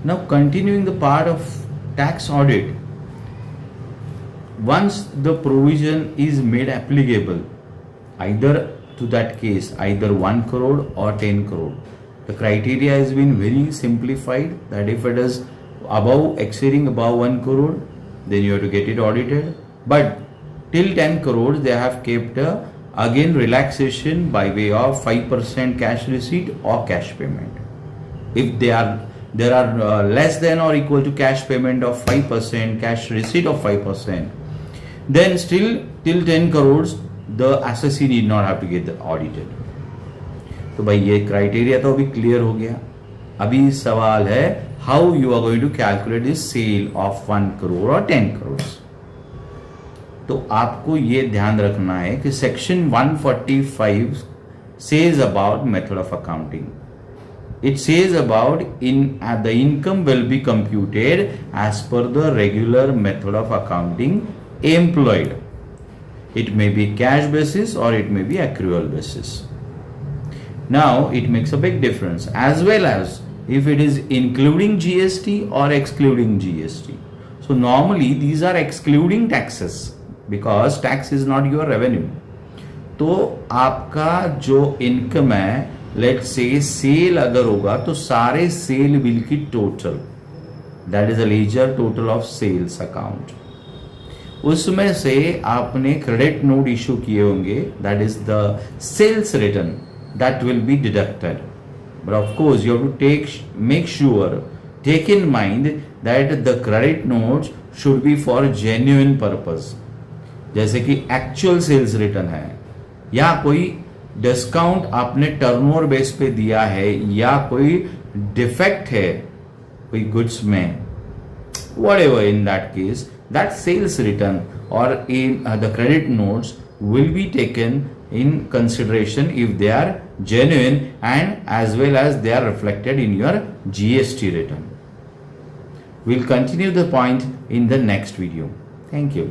Now, continuing the part of tax audit, once the provision is made applicable, either to that case, either 1 crore or 10 crore, the criteria has been very simplified that if it is exceeding above 1 crore, then you have to get it audited. But till 10 crores, they have kept again relaxation by way of 5% cash receipt or cash payment. If there are less than or equal to cash payment of 5%, cash receipt of 5%, then still till 10 crores the assessee need not have to get audited. तो भाई ये criteria तो अभी clear हो गया. अभी सवाल है how you are going to calculate this sale of 1 crore और 10 करोड़. तो आपको ये ध्यान रखना है कि section 145 says about method of accounting. It says about the income will be computed as per the regular method of accounting employed. It may be cash basis or it may be accrual basis. Now it makes a big difference, as well as if it is including GST or excluding GST. So normally these are excluding taxes because tax is not your revenue. तो आपका जो income है, late से cell अगर होगा तो सारे sale bill की total, that is a ledger total of sales account, उसमें से आपने क्रेडिट नोट इशू किए होंगे, that is the sales return, that will be deducted. But of course you have to make sure, take in mind that the credit notes should be for genuine purpose. जैसे कि actual sales return है या कोई discount आपने turnover base पे दिया है या कोई डिफेक्ट है कोई गुड्स में, whatever in that case, that sales return or in the credit notes will be taken in consideration if they are genuine and as well as they are reflected in your GST return. We'll continue the point in the next video. Thank you.